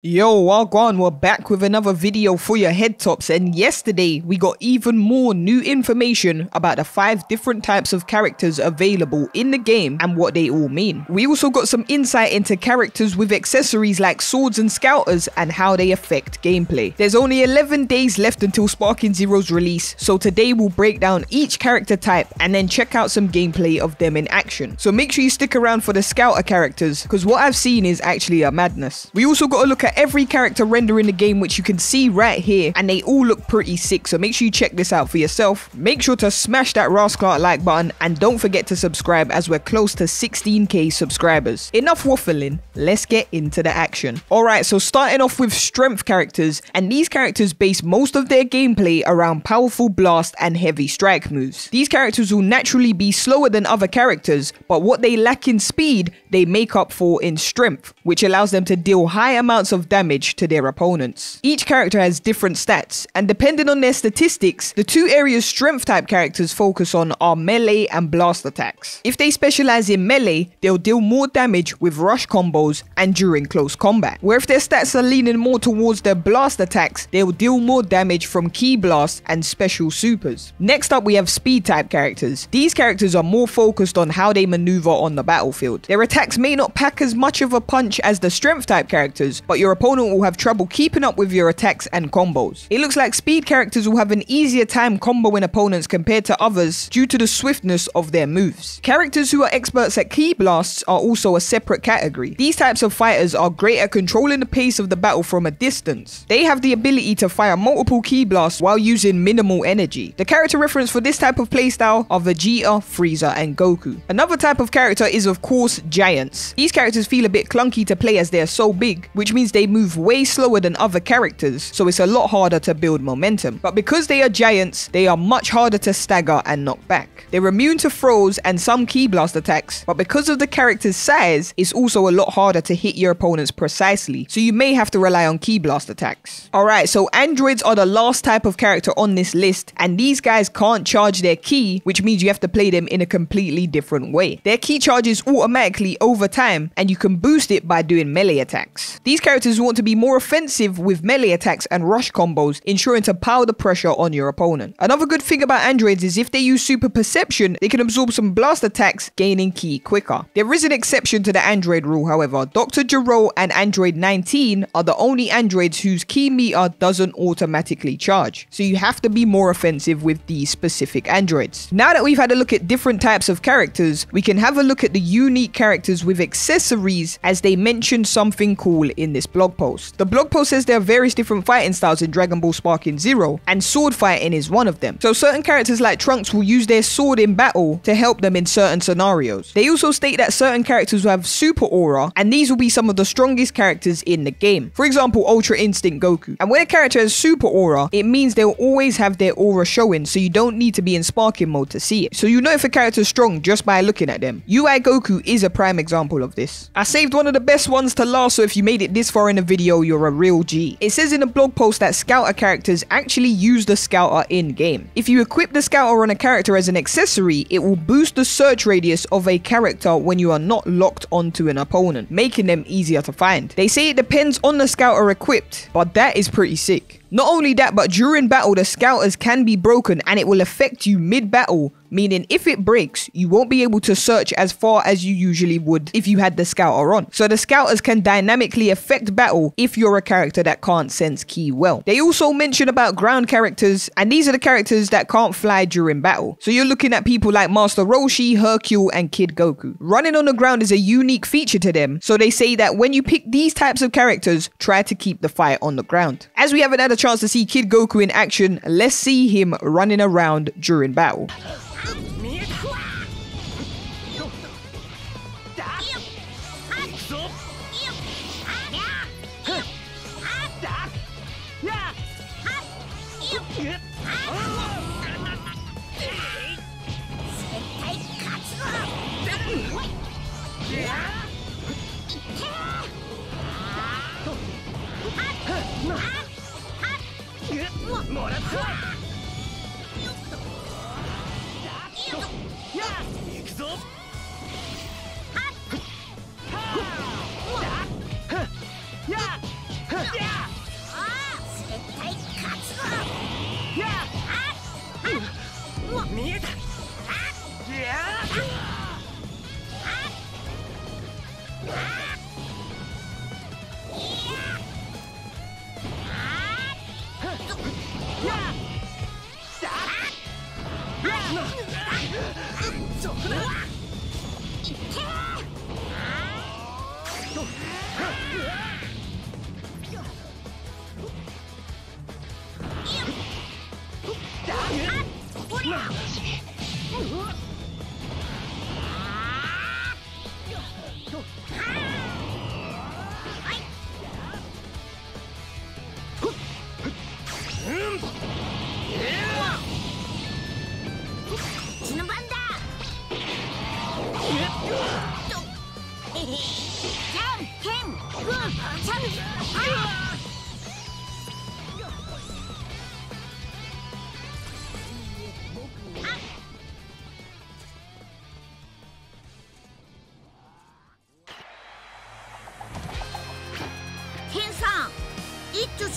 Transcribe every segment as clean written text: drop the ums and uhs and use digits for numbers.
Yo, Wagwan, we're back with another video for your head tops, and yesterday we got even more new information about the 5 different types of characters available in the game and what they all mean. We also got some insight into characters with accessories like swords and scouters and how they affect gameplay. There's only 11 days left until Sparking Zero's release, so today we'll break down each character type and then check out some gameplay of them in action. So make sure you stick around for the scouter characters, because what I've seen is actually a madness. We also got to look at every character render in the game, which you can see right here, and they all look pretty sick, so make sure you check this out for yourself. Make sure to smash that rascal like button and don't forget to subscribe, as we're close to 16k subscribers. Enough waffling, let's get into the action. Alright, so starting off with strength characters, and these characters base most of their gameplay around powerful blast and heavy strike moves. These characters will naturally be slower than other characters, but what they lack in speed, they make up for in strength, which allows them to deal high amounts of damage to their opponents. Each character has different stats, and depending on their statistics, the 2 areas strength type characters focus on are melee and blast attacks. If they specialize in melee, they'll deal more damage with rush combos and during close combat, where if their stats are leaning more towards their blast attacks, they'll deal more damage from key blasts and special supers. Next up, we have speed type characters. These characters are more focused on how they maneuver on the battlefield. Their attacks may not pack as much of a punch as the strength type characters, but your opponent will have trouble keeping up with your attacks and combos. It looks like speed characters will have an easier time comboing opponents compared to others due to the swiftness of their moves. Characters who are experts at key blasts are also a separate category. These types of fighters are great at controlling the pace of the battle from a distance. They have the ability to fire multiple key blasts while using minimal energy. The character reference for this type of playstyle are Vegeta, Frieza, and Goku. Another type of character is of course giants. These characters feel a bit clunky to play as they are so big, which means they move way slower than other characters, so it's a lot harder to build momentum. But because they are giants, they are much harder to stagger and knock back. They're immune to throws and some key blast attacks, but because of the character's size, it's also a lot harder to hit your opponents precisely, so you may have to rely on key blast attacks. Alright, so androids are the last type of character on this list, and these guys can't charge their ki, which means you have to play them in a completely different way. Their ki charges automatically over time, and you can boost it by doing melee attacks. These characters want to be more offensive with melee attacks and rush combos, ensuring to pile the pressure on your opponent. Another good thing about androids is if they use super perception, they can absorb some blast attacks, gaining ki quicker. There is an exception to the android rule, however. Dr. Gero and Android 19 are the only androids whose ki meter doesn't automatically charge, so you have to be more offensive with these specific androids. Now that we've had a look at different types of characters, we can have a look at the unique characters with accessories, as they mentioned something cool in this blog post. The blog post says there are various different fighting styles in Dragon Ball Sparking Zero, and sword fighting is one of them. So certain characters like Trunks will use their sword in battle to help them in certain scenarios. They also state that certain characters will have super aura, and these will be some of the strongest characters in the game. For example, Ultra Instinct Goku. And when a character has super aura, it means they'll always have their aura showing, so you don't need to be in sparking mode to see it. So you know if a character is strong just by looking at them. UI Goku is a prime example of this. I saved one of the best ones to last, so if you made it this far in the video, you're a real G. It says in the blog post that scouter characters actually use the scouter in game. If you equip the scouter on a character as an accessory, it will boost the search radius of a character when you are not locked onto an opponent, making them easier to find. They say it depends on the scouter equipped, but that is pretty sick. Not only that, but during battle, the scouters can be broken and it will affect you mid-battle, meaning if it breaks, you won't be able to search as far as you usually would if you had the scouter on. So the scouters can dynamically affect battle if you're a character that can't sense ki well. They also mention about ground characters, and these are the characters that can't fly during battle. So you're looking at people like Master Roshi, Hercule, and Kid Goku. Running on the ground is a unique feature to them, so they say that when you pick these types of characters, try to keep the fight on the ground. As we haven't had a chance to see Kid Goku in action, let's see him running around during battle.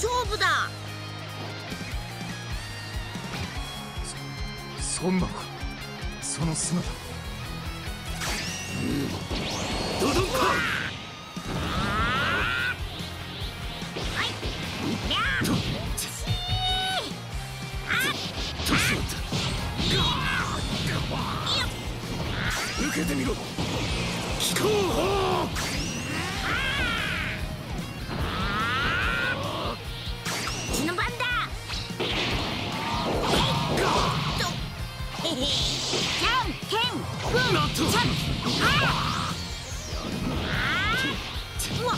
勝負だ。そんなか、その姿。ドドンか。受けてみろ。飛行砲。血の番だ。じゃんけんぽん。なんと。ちゃん。うわ。あ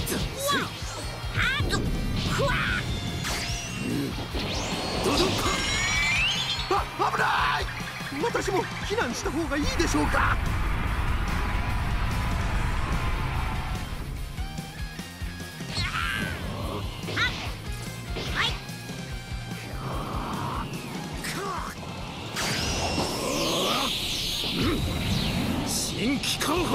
と。ふわ。ドドンか。あ、危ない。私も避難した方がいいでしょうか。新機関砲。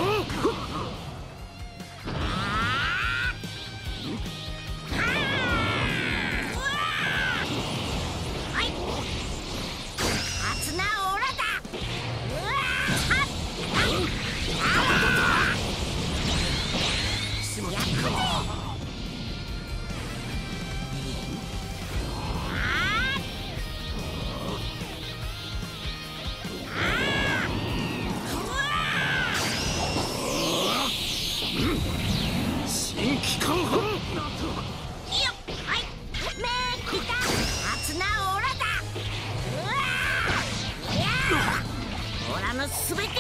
すべてをこ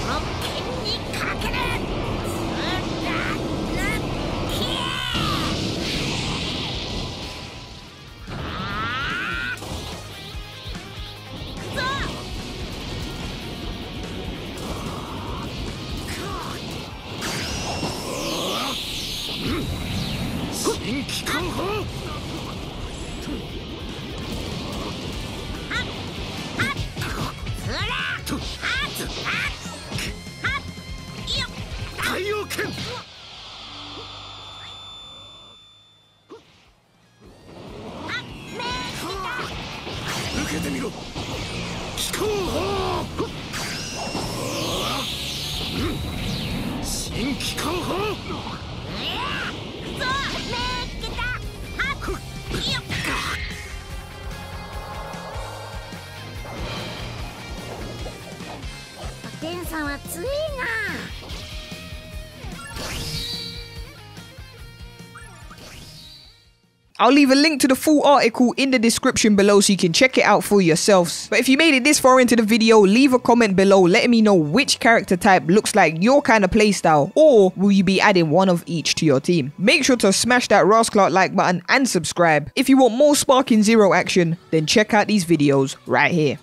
の剣にかける。新機関砲。太陽剣。受けてみろ。飛行砲。新機関砲。お天さんは強いな。I'll leave a link to the full article in the description below so you can check it out for yourselves. But if you made it this far into the video, leave a comment below letting me know which character type looks like your kind of playstyle, or will you be adding one of each to your team. Make sure to smash that rascal like button and subscribe. If you want more Sparking Zero action, then check out these videos right here.